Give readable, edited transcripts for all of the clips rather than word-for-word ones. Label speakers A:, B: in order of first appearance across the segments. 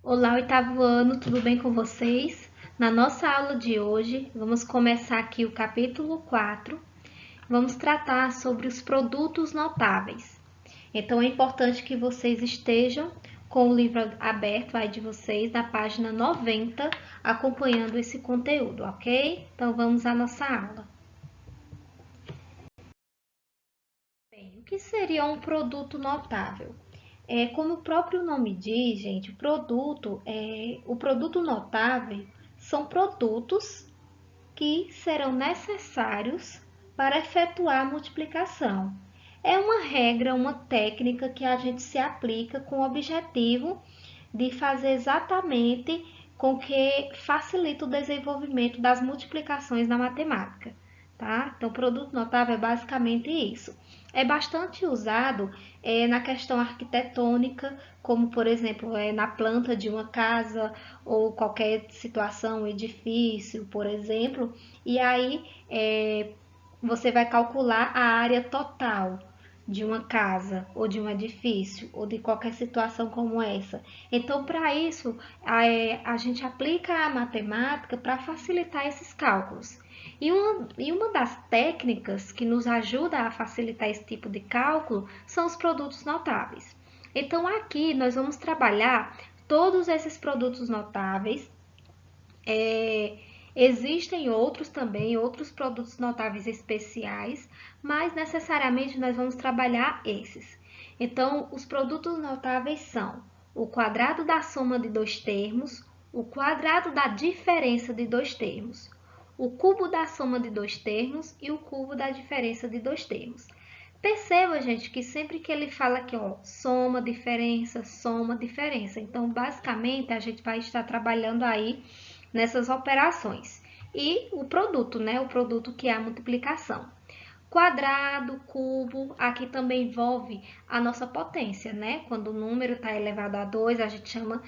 A: Olá, oitavo ano, tudo bem com vocês? Na nossa aula de hoje, vamos começar aqui o capítulo 4. Vamos tratar sobre os produtos notáveis. Então, é importante que vocês estejam com o livro aberto aí de vocês, na página 90, acompanhando esse conteúdo, ok? Então, vamos à nossa aula. Bem, o que seria um produto notável? Como o próprio nome diz, gente, o produto notável são produtos que serão necessários para efetuar a multiplicação. É uma regra, uma técnica que a gente se aplica com o objetivo de fazer exatamente com que facilite o desenvolvimento das multiplicações na matemática, tá? Então, produto notável é basicamente isso. É bastante usado na questão arquitetônica, como por exemplo na planta de uma casa ou qualquer situação, edifício, por exemplo, e aí você vai calcular a área total de uma casa ou de um edifício ou de qualquer situação como essa. Então, para isso, a gente aplica a matemática para facilitar esses cálculos. E uma das técnicas que nos ajuda a facilitar esse tipo de cálculo são os produtos notáveis. Então, aqui nós vamos trabalhar todos esses produtos notáveis. Existem outros também, outros produtos notáveis especiais, mas necessariamente nós vamos trabalhar esses. Então, os produtos notáveis são o quadrado da soma de dois termos, o quadrado da diferença de dois termos, o cubo da soma de dois termos e o cubo da diferença de dois termos. Perceba, gente, que sempre que ele fala aqui, ó, soma, diferença. Então, basicamente, a gente vai estar trabalhando aí nessas operações. E o produto, né? O produto que é a multiplicação. Quadrado, cubo, aqui também envolve a nossa potência, né? Quando o número está elevado a 2, a gente chama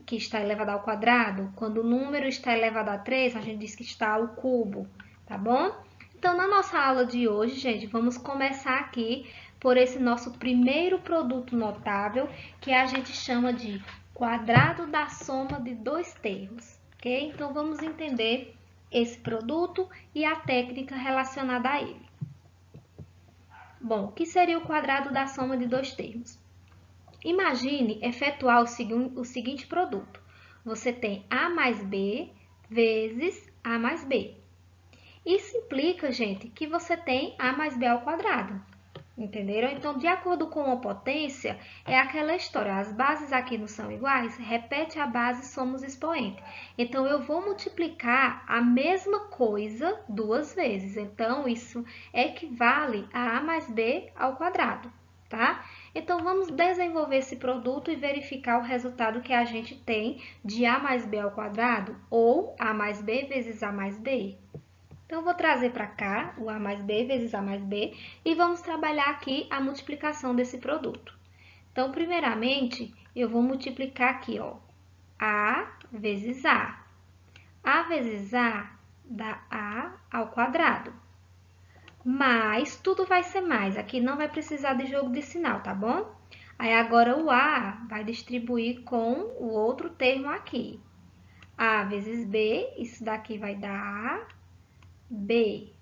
A: que está elevado ao quadrado. Quando o número está elevado a 3, a gente diz que está ao cubo, tá bom? Então, na nossa aula de hoje, gente, vamos começar aqui por esse nosso primeiro produto notável, que a gente chama de quadrado da soma de dois termos, ok? Então, vamos entender esse produto e a técnica relacionada a ele. Bom, o que seria o quadrado da soma de dois termos? Imagine efetuar o seguinte produto. Você tem A mais B vezes A mais B. Isso implica, gente, que você tem A mais B ao quadrado. Entenderam? Então, de acordo com a potência, é aquela história. As bases aqui não são iguais, repete a base, somos expoente. Então, eu vou multiplicar a mesma coisa duas vezes. Então, isso equivale a A mais B ao quadrado, tá? Então, vamos desenvolver esse produto e verificar o resultado que a gente tem de A mais B ao quadrado ou A mais B vezes A mais B. Então, eu vou trazer para cá o A mais B vezes A mais B e vamos trabalhar aqui a multiplicação desse produto. Então, primeiramente, eu vou multiplicar aqui, ó, A vezes A. A vezes A dá A ao quadrado. Mas tudo vai ser mais, aqui não vai precisar de jogo de sinal, tá bom? Aí agora o A vai distribuir com o outro termo aqui. A vezes B, isso daqui vai dar B.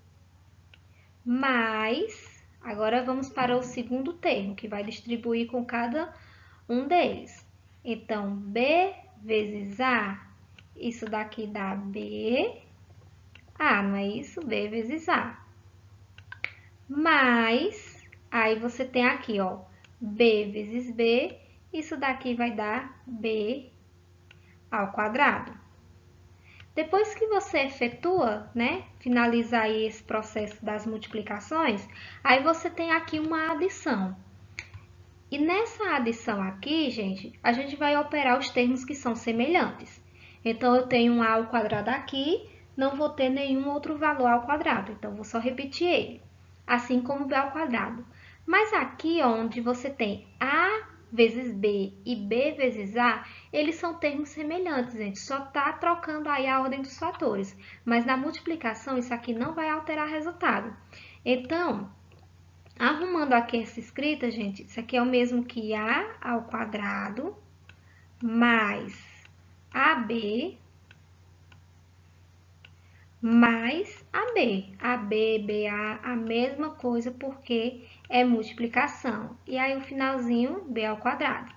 A: Mais, agora vamos para o segundo termo, que vai distribuir com cada um deles. Então, B vezes A, isso daqui dá B. Não é isso? B vezes A. Mais, aí você tem aqui, ó, B vezes B, isso daqui vai dar B ao quadrado. Depois que você efetua, né, finaliza aí esse processo das multiplicações, aí você tem aqui uma adição. E nessa adição aqui, gente, a gente vai operar os termos que são semelhantes. Então, eu tenho um a ao quadrado aqui, não vou ter nenhum outro valor ao quadrado, então vou só repetir ele. Assim como b ao quadrado. Mas aqui, onde você tem a vezes b e b vezes a, eles são termos semelhantes, gente. Só está trocando aí a ordem dos fatores. Mas na multiplicação, isso aqui não vai alterar o resultado. Então, arrumando aqui essa escrita, gente, isso aqui é o mesmo que a ao quadrado mais AB mais AB. AB, BA, a mesma coisa, porque é multiplicação. E aí, o finalzinho, B ao quadrado.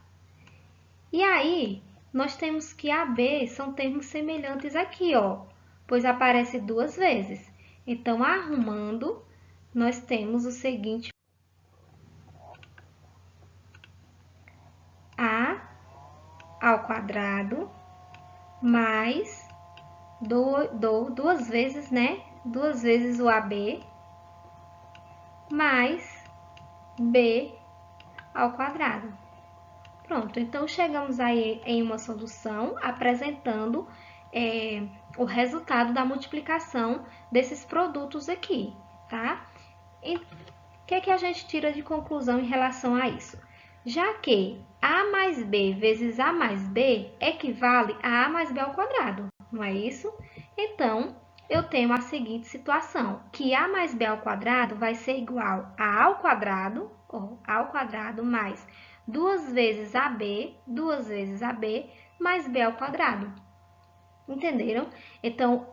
A: E aí, nós temos que AB são termos semelhantes aqui, ó, pois aparece duas vezes. Então, arrumando, nós temos o seguinte: A ao quadrado mais duas vezes, né? Duas vezes o AB mais B ao quadrado. Pronto, então chegamos aí em uma solução apresentando o resultado da multiplicação desses produtos aqui, tá? E o que a gente tira de conclusão em relação a isso? Já que A mais B vezes A mais B equivale a A mais B ao quadrado, não é isso? Então, eu tenho a seguinte situação, que A mais B ao quadrado vai ser igual a A ao quadrado mais duas vezes AB mais B ao quadrado. Entenderam? Então,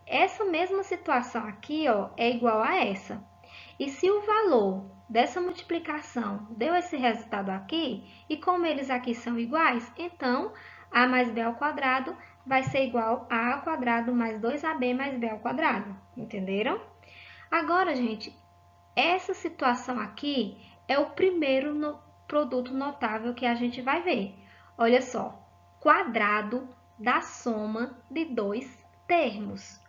A: essa mesma situação aqui, ó, é igual a essa. E se o valor dessa multiplicação deu esse resultado aqui, e como eles aqui são iguais, então A mais B ao quadrado vai ser igual a A ao quadrado mais 2AB mais B ao quadrado. Entenderam? Agora, gente, essa situação aqui é o primeiro produto notável que a gente vai ver. Olha só, quadrado da soma de dois termos.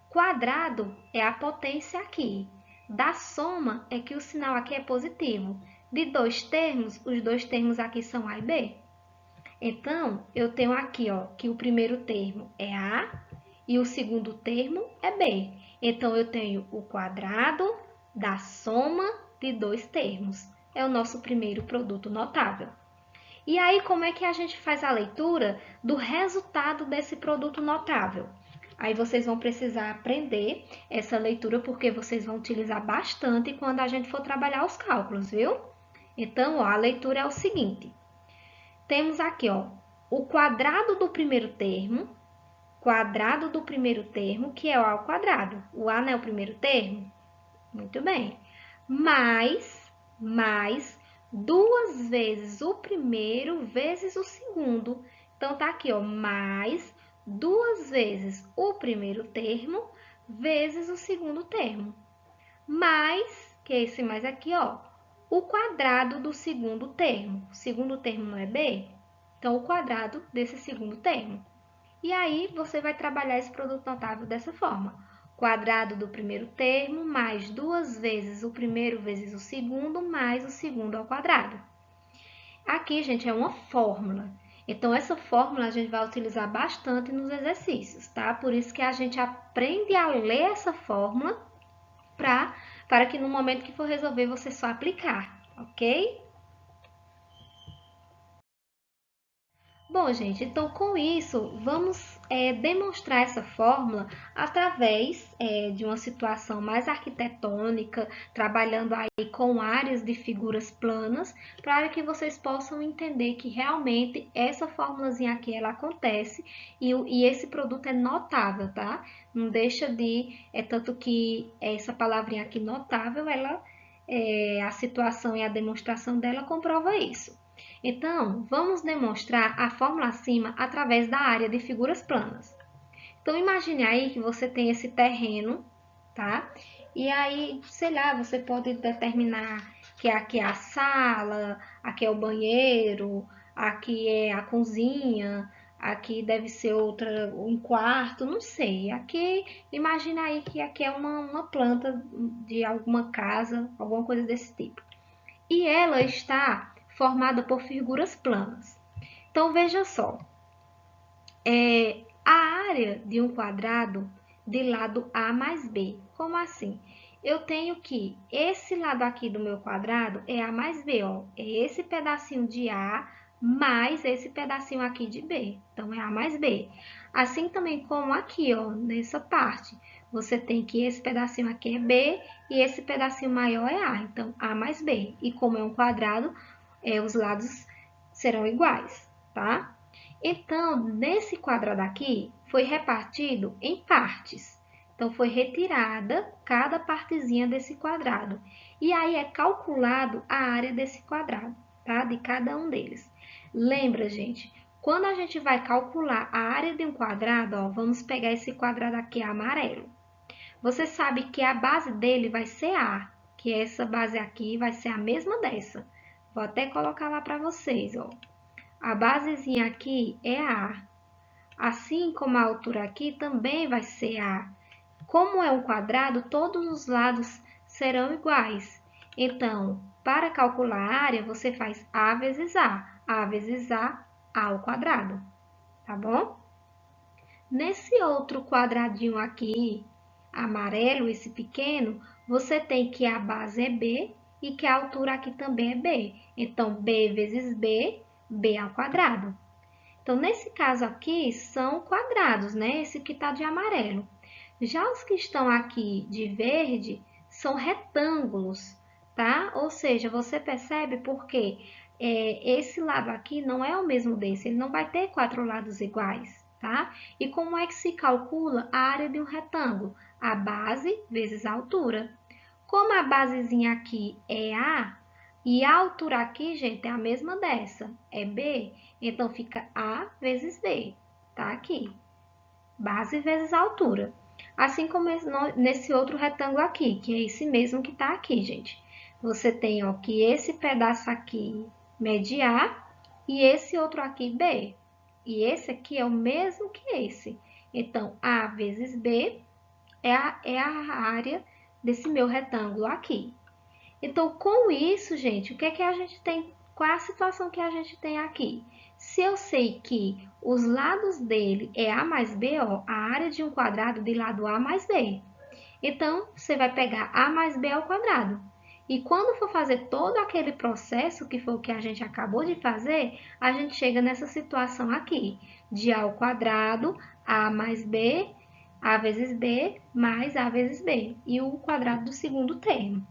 A: Quadrado é a potência aqui. Da soma é que o sinal aqui é positivo. De dois termos, os dois termos aqui são A e B. Então, eu tenho aqui, ó, que o primeiro termo é A e o segundo termo é B. Então, eu tenho o quadrado da soma de dois termos. É o nosso primeiro produto notável. E aí, como é que a gente faz a leitura do resultado desse produto notável? Aí vocês vão precisar aprender essa leitura, porque vocês vão utilizar bastante quando a gente for trabalhar os cálculos, viu? Então, ó, a leitura é o seguinte. Temos aqui, ó, o quadrado do primeiro termo, que é o A ao quadrado. O A não é o primeiro termo? Muito bem. Mais duas vezes o primeiro vezes o segundo. Então, tá aqui, ó, mais duas vezes o primeiro termo vezes o segundo termo. Mais, que é esse mais aqui, ó, o quadrado do segundo termo. O segundo termo não é B? Então, o quadrado desse segundo termo. E aí, você vai trabalhar esse produto notável dessa forma. Quadrado do primeiro termo, mais duas vezes o primeiro vezes o segundo, mais o segundo ao quadrado. Aqui, gente, é uma fórmula. Então, essa fórmula a gente vai utilizar bastante nos exercícios, tá? Por isso que a gente aprende a ler essa fórmula para que no momento que for resolver, você só aplicar, ok? Bom, gente, então com isso, vamos demonstrar essa fórmula através de uma situação mais arquitetônica, trabalhando aí com áreas de figuras planas, para que vocês possam entender que realmente essa fórmulazinha aqui, ela acontece e esse produto é notável, tá? Não deixa de... tanto que essa palavrinha aqui, notável, ela, a situação e a demonstração dela comprova isso. Então, vamos demonstrar a fórmula acima através da área de figuras planas. Então, imagine aí que você tem esse terreno, tá? E aí, sei lá, você pode determinar que aqui é a sala, aqui é o banheiro, aqui é a cozinha, aqui deve ser um quarto, não sei. Aqui, imagina aí que aqui é uma planta de alguma casa, alguma coisa desse tipo. E ela está formada por figuras planas. Então, veja só, a área de um quadrado de lado A mais B. Como assim? Eu tenho que esse lado aqui do meu quadrado é A mais B, ó. É esse pedacinho de A mais esse pedacinho aqui de B. Então, é A mais B. Assim também como aqui, ó, nessa parte. Você tem que esse pedacinho aqui é B e esse pedacinho maior é A. Então, A mais B. E como é um quadrado, os lados serão iguais, tá? Então, nesse quadrado aqui, foi repartido em partes. Então, foi retirada cada partezinha desse quadrado. E aí, é calculado a área desse quadrado, tá? De cada um deles. Lembra, gente, quando a gente vai calcular a área de um quadrado, ó, vamos pegar esse quadrado aqui amarelo. Você sabe que a base dele vai ser A, que essa base aqui vai ser a mesma dessa. Vou até colocar lá para vocês, ó. A basezinha aqui é A. Assim como a altura aqui também vai ser A. Como é um quadrado, todos os lados serão iguais. Então, para calcular a área, você faz A vezes A. A vezes A ao quadrado, tá bom? Nesse outro quadradinho aqui, amarelo, esse pequeno, você tem que a base é B e que a altura aqui também é B. Então, B vezes B, B ao quadrado. Então, nesse caso aqui, são quadrados, né? Esse que está de amarelo. Já os que estão aqui de verde são retângulos, tá? Ou seja, você percebe porque esse lado aqui não é o mesmo desse, ele não vai ter 4 lados iguais, tá? E como é que se calcula a área de um retângulo? A base vezes a altura. Como a basezinha aqui é A, e a altura aqui, gente, é a mesma dessa, é B, então fica A vezes B, tá aqui. Base vezes a altura. Assim como nesse outro retângulo aqui, que é esse mesmo que tá aqui, gente. Você tem, ó, que esse pedaço aqui mede A e esse outro aqui B. E esse aqui é o mesmo que esse. Então, A vezes B é a área desse meu retângulo aqui. Então, com isso, gente, o que é que a gente tem? Qual é a situação que a gente tem aqui? Se eu sei que os lados dele é A mais B, ó, a área de um quadrado de lado A mais B. Então, você vai pegar A mais B ao quadrado. E quando for fazer todo aquele processo, que foi o que a gente acabou de fazer, a gente chega nessa situação aqui, de A ao quadrado, A mais B, A vezes B, mais A vezes B. E o quadrado do segundo termo.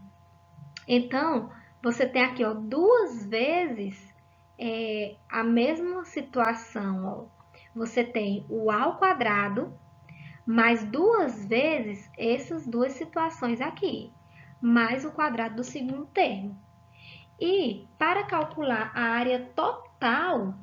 A: Então, você tem aqui, ó, duas vezes a mesma situação, ó. Você tem o A ao quadrado, mais duas vezes essas duas situações aqui, mais o quadrado do segundo termo. E para calcular a área total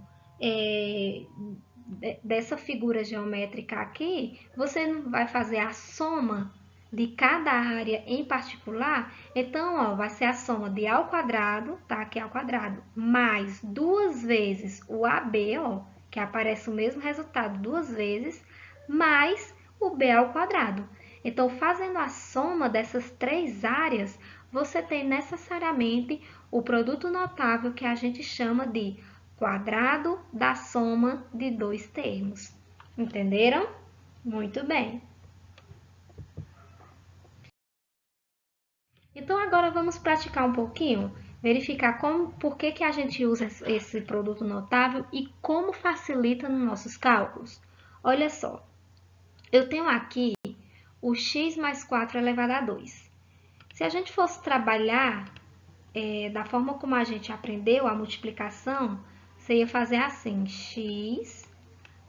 A: dessa figura geométrica aqui, você não vai fazer a soma de cada área em particular. Então, ó, vai ser a soma de A ao quadrado, tá? Que é ao quadrado, mais duas vezes o AB, ó, que aparece o mesmo resultado duas vezes, mais o B ao quadrado. Então, fazendo a soma dessas três áreas, você tem necessariamente o produto notável que a gente chama de quadrado da soma de dois termos. Entenderam? Muito bem. Então, agora vamos praticar um pouquinho, verificar por que a gente usa esse produto notável e como facilita nos nossos cálculos. Olha só, eu tenho aqui o x mais 4 elevado a 2. Se a gente fosse trabalhar da forma como a gente aprendeu a multiplicação, você ia fazer assim, x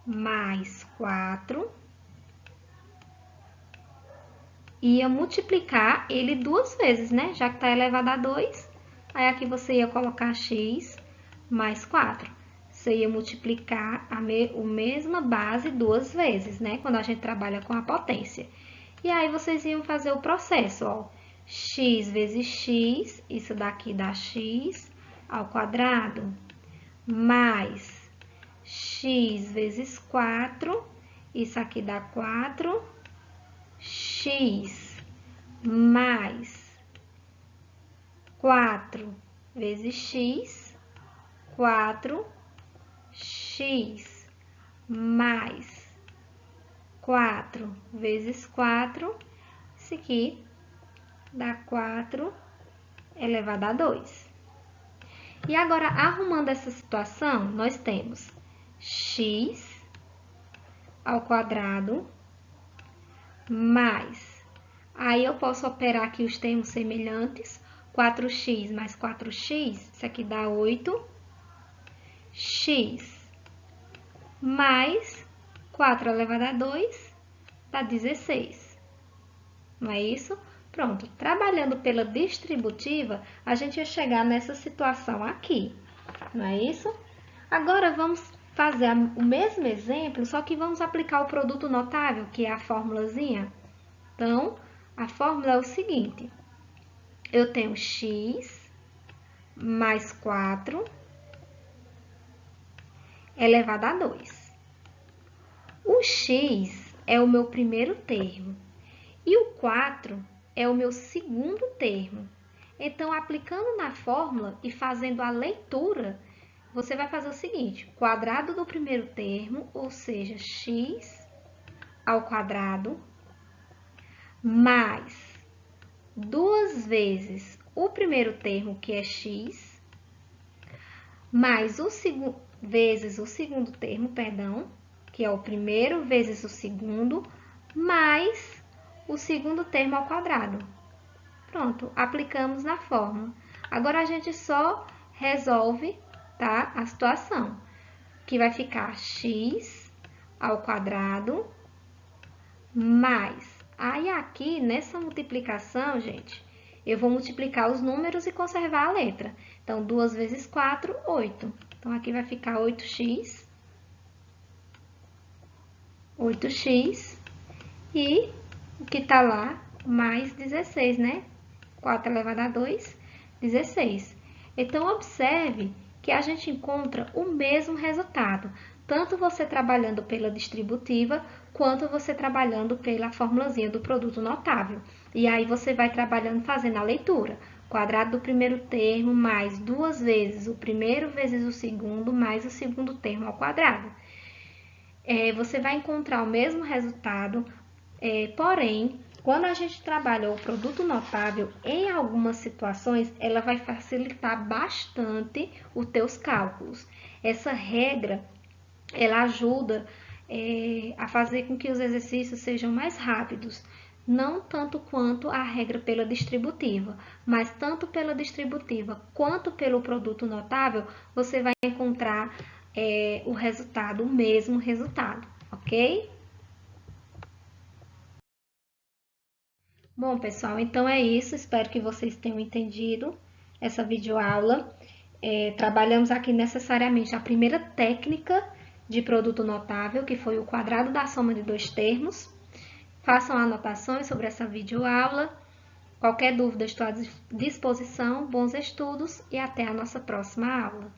A: mais 4, ia multiplicar ele duas vezes, né? Já que está elevado a 2, aí aqui você ia colocar x mais 4. Você ia multiplicar a mesma base duas vezes, né? Quando a gente trabalha com a potência. E aí, vocês iam fazer o processo, ó. X vezes x, isso daqui dá x ao quadrado, mais x vezes 4, isso aqui dá 4x mais 4 vezes x, 4x mais 4 vezes 4, isso aqui dá 4 elevado a 2. E agora, arrumando essa situação, nós temos x ao quadrado mais, aí eu posso operar aqui os termos semelhantes, 4x mais 4x, isso aqui dá 8, x mais 4 elevado a 2 dá 16. Não é isso? Pronto, trabalhando pela distributiva, a gente ia chegar nessa situação aqui. Não é isso? Agora, vamos fazer o mesmo exemplo, só que vamos aplicar o produto notável, que é a formulazinha. Então, a fórmula é o seguinte. Eu tenho x mais 4 elevado a 2. O x é o meu primeiro termo e o 4 é o meu segundo termo. Então, aplicando na fórmula e fazendo a leitura, você vai fazer o seguinte: quadrado do primeiro termo, ou seja, x ao quadrado, mais 2 vezes o primeiro termo, que é x, mais vezes o segundo termo, perdão, que é o primeiro vezes o segundo, mais o segundo termo ao quadrado. Pronto, aplicamos na fórmula. Agora, a gente só resolve, tá, a situação, que vai ficar x ao quadrado mais. Aí, aqui, nessa multiplicação, gente, eu vou multiplicar os números e conservar a letra. Então, 2 vezes 4, 8. Então, aqui vai ficar 8x e o que tá lá, mais 16, né? 4 elevado a 2, 16. Então, observe que a gente encontra o mesmo resultado, tanto você trabalhando pela distributiva, quanto você trabalhando pela formulazinha do produto notável. E aí, você vai trabalhando fazendo a leitura. Quadrado do primeiro termo, mais 2 vezes o primeiro vezes o segundo, mais o segundo termo ao quadrado. Você vai encontrar o mesmo resultado, porém, quando a gente trabalha o produto notável, em algumas situações, ela vai facilitar bastante os teus cálculos. Essa regra, ela ajuda a fazer com que os exercícios sejam mais rápidos, não tanto quanto a regra pela distributiva, mas tanto pela distributiva quanto pelo produto notável, você vai encontrar o resultado, o mesmo resultado, ok? Bom, pessoal, então é isso. Espero que vocês tenham entendido essa videoaula. Trabalhamos aqui necessariamente a primeira técnica de produto notável, que foi o quadrado da soma de dois termos. Façam anotações sobre essa videoaula. Qualquer dúvida, estou à disposição. Bons estudos e até a nossa próxima aula.